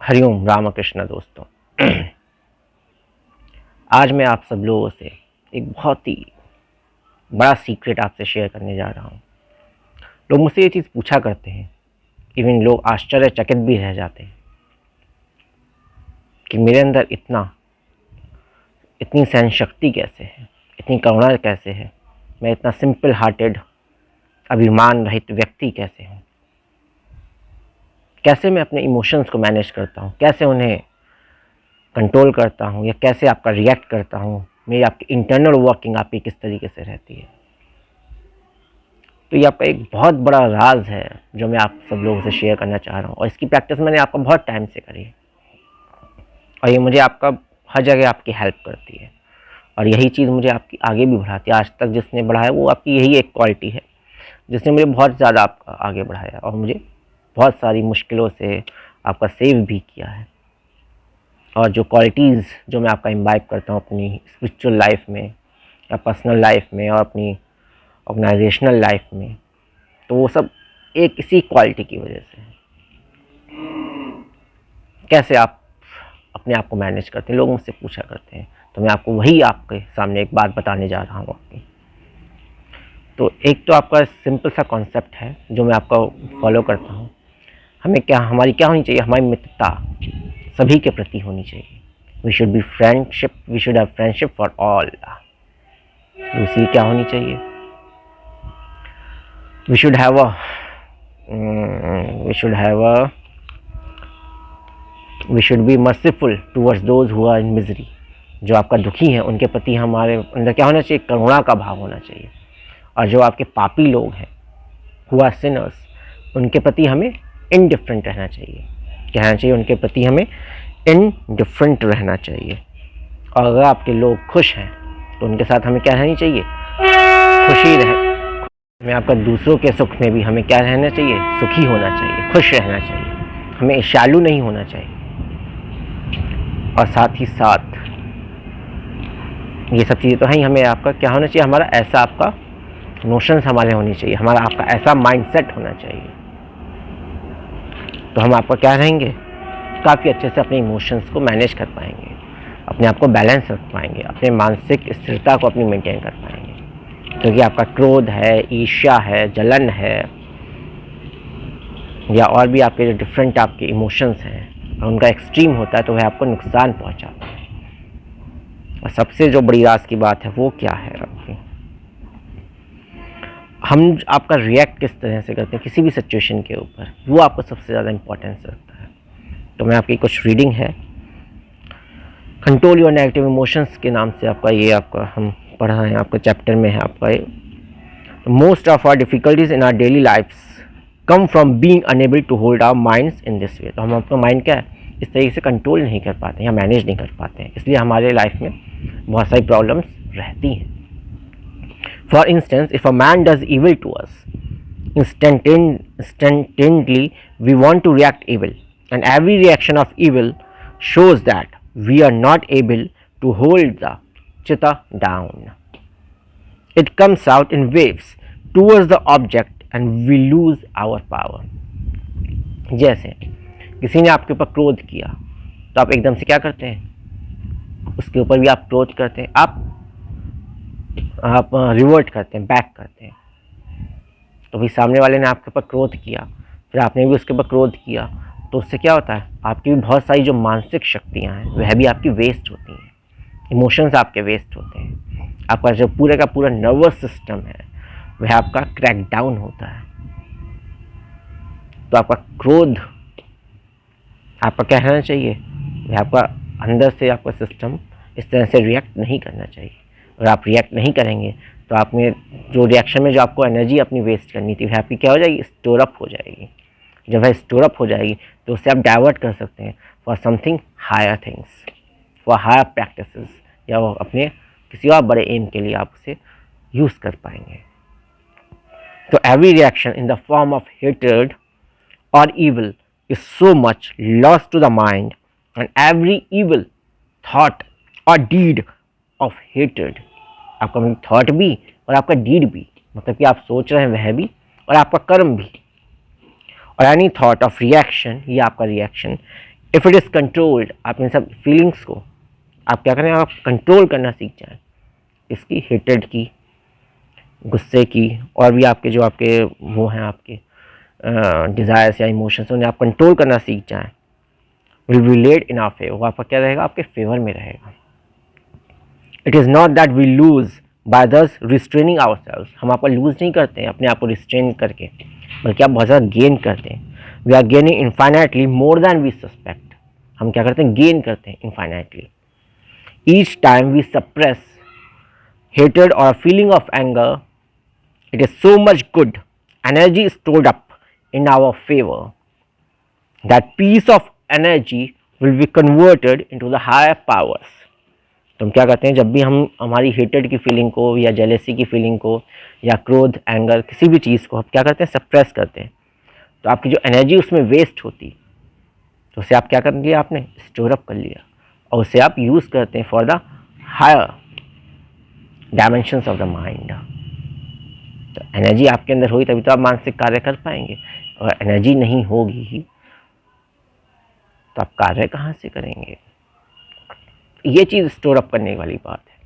हरिओम रामकृष्ण दोस्तों। आज मैं आप सब लोगों से एक बहुत ही बड़ा सीक्रेट आपसे शेयर करने जा रहा हूँ। लोग मुझसे ये चीज़ पूछा करते हैं, इवन लोग आश्चर्यचकित भी रह जाते हैं कि मेरे अंदर इतनी सहन शक्ति कैसे है, इतनी करुणा कैसे है, मैं इतना सिंपल हार्टेड अभिमान रहित व्यक्ति कैसे हूँ, कैसे मैं अपने इमोशंस को मैनेज करता हूँ, कैसे उन्हें कंट्रोल करता हूँ, या कैसे आपका रिएक्ट करता हूँ, मेरी आपकी इंटरनल वर्किंग आपकी किस तरीके से रहती है। तो ये आपका एक बहुत बड़ा राज है जो मैं आप सब लोगों से शेयर करना चाह रहा हूँ, और इसकी प्रैक्टिस मैंने आपका बहुत टाइम से करी है, और ये मुझे आपका हर जगह आपकी हेल्प करती है, और यही चीज़ मुझे आपकी आगे भी बढ़ाती है। आज तक जिसने बढ़ाया वो आपकी यही एक क्वालिटी है जिसने मुझे बहुत ज़्यादा आपका आगे बढ़ाया, और मुझे बहुत सारी मुश्किलों से आपका सेव भी किया है। और जो क्वालिटीज़ जो मैं आपका इम्बाइब करता हूँ अपनी स्पिरिचुअल लाइफ में या पर्सनल लाइफ में और अपनी ऑर्गेनाइजेशनल लाइफ में, तो वो सब एक इसी क्वालिटी की वजह से है। कैसे आप अपने आप को मैनेज करते हैं, लोग मुझसे पूछा करते हैं, तो मैं आपको वही आपके सामने एक बात बताने जा रहा हूँ आपकी। तो एक तो आपका सिंपल सा कॉन्सेप्ट है जो मैं आपका फॉलो करता हूँ। हमारी क्या होनी चाहिए, हमारी मित्रता सभी के प्रति होनी चाहिए। We should be friendship, we should have friendship for all. दूसरी क्या होनी चाहिए, we should be merciful towards those who are in misery. जो आपका दुखी है उनके प्रति हमारे अंदर क्या होना चाहिए, करुणा का भाव होना चाहिए। और जो आपके पापी लोग हैं, हु आर सिनर्स, उनके प्रति हमें इनडिफरेंट रहना चाहिए। कहना चाहिए उनके प्रति हमें इनडिफरेंट रहना चाहिए। और अगर आपके लोग खुश हैं तो उनके साथ हमें क्या रहनी चाहिए, खुशी रहे। हमें आपका दूसरों के सुख में भी हमें क्या रहना चाहिए, सुखी होना चाहिए, खुश रहना चाहिए। हमें ईर्ष्यालु नहीं होना चाहिए। और साथ ही साथ ये सब चीज़ें तो हैं ही, हमें आपका क्या होना चाहिए, हमारा ऐसा आपका नोशंस हमारे होनी चाहिए, हमारा आपका ऐसा माइंडसेट होना चाहिए। तो हम आपका क्या रहेंगे, काफ़ी अच्छे से अपने इमोशंस को मैनेज कर पाएंगे, अपने आप को बैलेंस रख पाएंगे, अपने मानसिक स्थिरता को अपनी मेंटेन कर पाएंगे। क्योंकि आपका क्रोध है, ईर्ष्या है, जलन है, या और भी आपके जो डिफरेंट आपके इमोशंस हैं, और उनका एक्सट्रीम होता है तो वह आपको नुकसान पहुंचाता है। और सबसे जो बड़ी राज की बात है वो क्या है आपकी, हम आपका रिएक्ट किस तरह से करते हैं किसी भी सिचुएशन के ऊपर, वो आपको सबसे ज़्यादा इम्पोर्टेंस रखता है। तो मैं आपकी कुछ रीडिंग है, कंट्रोल योर नेगेटिव इमोशंस के नाम से आपका ये आपका हम पढ़ रहे हैं, आपका चैप्टर में है आपका ये, most of our difficulties in our daily lifes come from being unable to hold our minds in this way. तो हम अपना माइंड क्या है इस तरीके से कंट्रोल नहीं कर पाते या मैनेज नहीं कर पाते हैं, इसलिए हमारे लाइफ में बहुत सारी प्रॉब्लम्स रहती हैं। For instance, if a man does evil to us, instantaneously we want to react evil, and every reaction of evil shows that we are not able to hold the chitta down. It comes out in waves towards the object and we lose our power. जैसे किसी ने आपके ऊपर क्रोध किया तो आप एकदम से क्या करते हैं, उसके ऊपर भी आप क्रोध करते हैं, आप रिवर्ट करते हैं, बैक करते हैं। तो भी सामने वाले ने आपके ऊपर क्रोध किया, फिर आपने भी उसके ऊपर क्रोध किया, तो उससे क्या होता है, आपकी भी बहुत सारी जो मानसिक शक्तियाँ हैं वह भी आपकी वेस्ट होती हैं, इमोशंस आपके वेस्ट होते हैं, आपका जो पूरे का पूरा नर्वस सिस्टम है वह आपका क्रैक डाउन होता है। तो आपका क्रोध आपका क्या रहना चाहिए, वह आपका अंदर से आपका सिस्टम इस तरह से रिएक्ट नहीं करना चाहिए। अगर आप रिएक्ट नहीं करेंगे तो आप में जो रिएक्शन में जो आपको एनर्जी अपनी वेस्ट करनी थी वह आपकी क्या हो जाएगी, स्टोर अप हो जाएगी। जब वह स्टोर अप हो जाएगी तो उससे आप डाइवर्ट कर सकते हैं for something higher things, for higher practices, या वो अपने किसी और बड़े एम के लिए आप उसे यूज़ कर पाएंगे। तो every reaction in the form of hatred और evil is so much loss to the mind, and every evil thought or deed of hatred, आपका मतलब थॉट भी और आपका डीड भी, मतलब कि आप सोच रहे हैं वह भी और आपका कर्म भी, और एनी थॉट ऑफ रिएक्शन, ये आपका reaction if it is controlled, आप इन सब फीलिंग्स को आप क्या करें, आप कंट्रोल करना सीख जाएं, इसकी हेटेड की, गुस्से की, और भी आपके जो आपके वो हैं आपके डिज़ायर्स या इमोशंस, उन्हें आप कंट्रोल करना सीख जाएं, will be led in our favour, वो आपका क्या रहेगा, आपके फेवर में रहेगा। It is not that we lose by thus restraining our selves, हम आपको लूज़ नहीं करते हैं अपने आप को रिस्ट्रेन करके, बल्कि आप बहुत ज़्यादा गेन करते हैं। We are gaining infinitely more than we suspect, हम क्या करते हैं, गेन करते हैं infinitely. Each time we suppress hatred or a feeling of anger, it is so much good energy stored up in our favor. That piece of energy will be converted into the higher powers. तो हम क्या करते हैं, जब भी हम हमारी hated की फीलिंग को या जेलेसी की फीलिंग को या क्रोध, एंगर, किसी भी चीज़ को हम क्या करते हैं, सप्रेस करते हैं, तो आपकी जो एनर्जी उसमें वेस्ट होती, तो उसे आप क्या कर लिया, आपने स्टोर अप कर लिया, और उसे आप यूज़ करते हैं for the higher dimensions of the mind. तो एनर्जी आपके अंदर होगी तभी तो आप मानसिक कार्य कर पाएंगे, और एनर्जी नहीं होगी ही तो आप कार्य कहाँ से करेंगे। ये चीज़ स्टोर अप करने वाली बात है,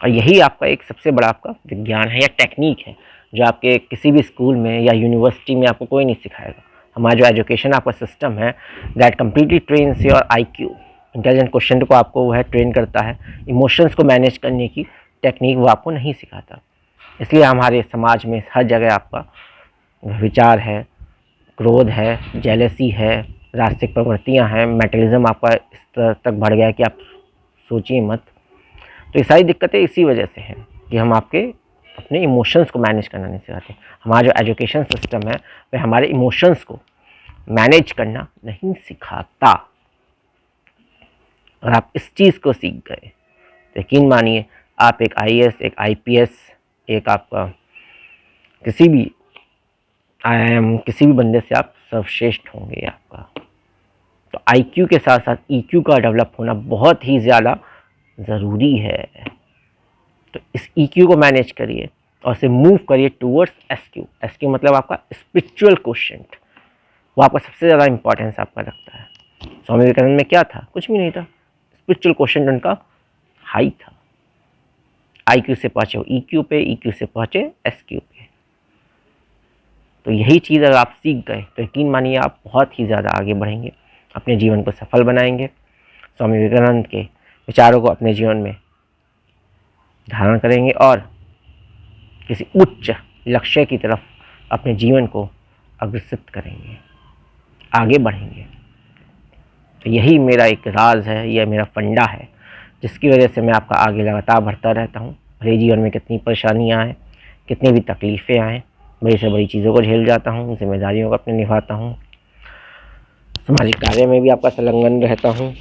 और यही आपका एक सबसे बड़ा आपका विज्ञान है या टेक्निक है, जो आपके किसी भी स्कूल में या यूनिवर्सिटी में आपको कोई नहीं सिखाएगा। हमारा जो एजुकेशन आपका सिस्टम है, that completely trains your IQ, intelligent question को आपको वो है ट्रेन करता है, इमोशंस को मैनेज करने की टेक्निक वो आपको नहीं सिखाता। इसलिए हमारे समाज में हर जगह आपका विचार है, क्रोध है, जेलसी है, रास्तिक प्रवृत्तियाँ हैं, मेटलिज्म आपका इस तरह तक बढ़ गया कि आप सोचिए मत। तो ये सारी दिक्कतें इसी वजह से हैं कि हम आपके अपने इमोशंस को मैनेज करना नहीं सिखाते। हमारा जो एजुकेशन सिस्टम है वह हमारे इमोशंस को मैनेज करना नहीं सिखाता, और आप इस चीज़ को सीख गए तो यकीन मानिए आप एक IAS, एक IPS, एक आपका किसी भी IIM, किसी भी बंदे से आप सर्वश्रेष्ठ होंगे आपका। तो IQ के साथ साथ EQ का डेवलप होना बहुत ही ज़्यादा ज़रूरी है। तो इस EQ को मैनेज करिए और इसे मूव करिए टूवर्ड्स SQ। SQ मतलब आपका स्पिरिचुअल क्वेश्चन, वो आपका सबसे ज़्यादा इंपॉर्टेंस आपका रखता है। स्वामी विवेकानंद में क्या था, कुछ भी नहीं था, स्पिरिचुअल क्वेश्चन उनका हाई था। IQ से पहुँचे वो EQ पे, EQ से पहुँचे SQ पे। तो यही चीज़ अगर आप सीख गए तो यकीन मानिए आप बहुत ही ज़्यादा आगे बढ़ेंगे, अपने जीवन को सफल बनाएंगे, स्वामी विवेकानंद के विचारों को अपने जीवन में धारण करेंगे और किसी उच्च लक्ष्य की तरफ अपने जीवन को अग्रसित करेंगे, आगे बढ़ेंगे। तो यही मेरा एक राज है, यह मेरा फंडा है, जिसकी वजह से मैं आपका आगे लगातार बढ़ता रहता हूँ। भले जीवन में कितनी परेशानियाँ आएँ, कितनी भी तकलीफ़ें आएँ, बड़ी से बड़ी चीज़ों को झेल जाता हूँ, जिम्मेदारियों को अपने निभाता हूँ, सामाजिक कार्य में भी आपका संलग्न रहता हूँ,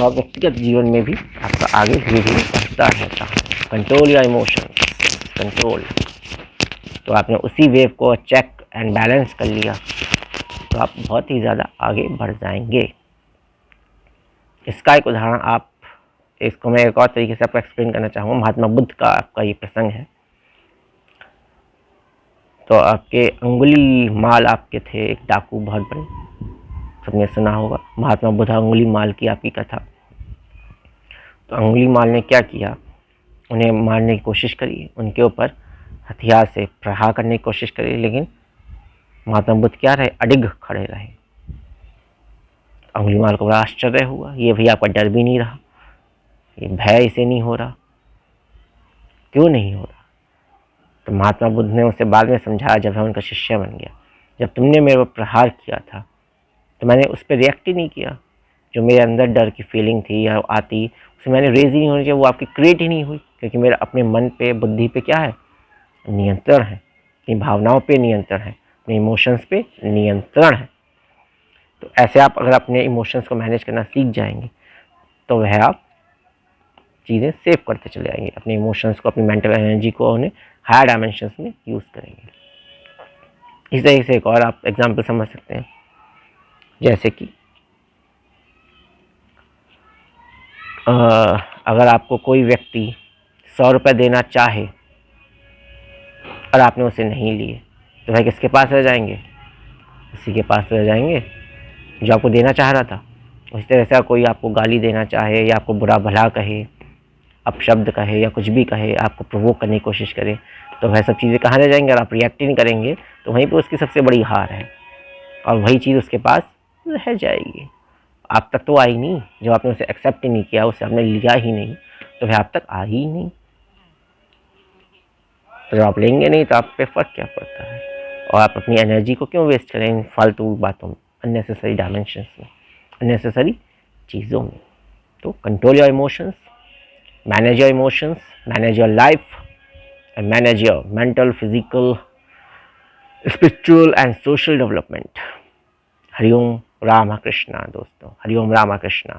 और व्यक्तिगत जीवन में भी आपका आगे धीरे धीरे बढ़ता रहता हूँ। कंट्रोल या इमोशन, कंट्रोल। तो आपने उसी वेव को चेक एंड बैलेंस कर लिया तो आप बहुत ही ज़्यादा आगे बढ़ जाएंगे। इसका एक उदाहरण आप, इसको मैं एक और तरीके से आपको एक्सप्लेन करना चाहूँगा। महात्मा बुद्ध का आपका ये प्रसंग है। तो आपके अंगुली माल आपके थे एक डाकू, बहुत बड़े, सबने सुना होगा महात्मा बुद्ध अंगुली माल की आपकी कथा। तो अंगुली माल ने क्या किया, उन्हें मारने की कोशिश करी, उनके ऊपर हथियार से प्रहार करने की कोशिश करी, लेकिन महात्मा बुद्ध क्या रहे, अडिग खड़े रहे। अंगुली माल को बड़ा आश्चर्य हुआ, ये भी आपका डर भी नहीं रहा, ये भय इसे नहीं हो रहा, क्यों नहीं हो रहा। तो महात्मा बुद्ध ने उसे बाद में समझाया, जब मैं उनका शिष्य बन गया, जब तुमने मेरे पर प्रहार किया था तो मैंने उस पर रिएक्ट ही नहीं किया। जो मेरे अंदर डर की फीलिंग थी या आती, उसे मैंने रेज ही नहीं होनी चाहिए, वो आपकी क्रिएट ही नहीं हुई, क्योंकि मेरा अपने मन पे, बुद्धि पे क्या है, नियंत्रण है, अपनी भावनाओं पे नियंत्रण है, अपने इमोशंस पे नियंत्रण है। तो ऐसे आप अगर अपने इमोशंस को मैनेज करना सीख जाएंगे तो वह आप चीज़ें सेव करते चले जाएंगे, अपने इमोशंस को, अपनी मेंटल एनर्जी को उन्हें हायर डायमेंशंस में यूज़ करेंगे। इस तरीके से एक और आप एग्जांपल समझ सकते हैं, जैसे कि अगर आपको कोई व्यक्ति 100 रुपये देना चाहे और आपने उसे नहीं लिए तो वह किसके पास रह जाएंगे, उसी के पास रह जाएंगे जो आपको देना चाह रहा था। उसी तरह से कोई आपको गाली देना चाहे या आपको बुरा भला कहे, अपशब्द कहे या कुछ भी कहे, आपको प्रोवोक करने की कोशिश करे, तो वह सब चीज़ें कहाँ रह जाएंगी। अगर आप रिएक्ट ही नहीं करेंगे तो वहीं पर उसकी सबसे बड़ी हार है और वही चीज़ उसके पास रह जाएगी। आप तक तो आई नहीं, जब आपने उसे एक्सेप्ट ही नहीं किया, उसे आपने लिया ही नहीं, तो वह आप तक आ ही नहीं। तो जब आप लेंगे नहीं तो आप पे फ़र्क क्या पड़ता है। और आप अपनी एनर्जी को क्यों वेस्ट करें इन फालतू बातों में, अननेसेसरी डायमेंशंस में, अननेसेसरी चीज़ों में। तो control your emotions, manage your emotions, manage your life, and manage your mental, physical, spiritual and social development. Hariom Rama Krishna दोस्तों, हरिओम रामा कृष्णा।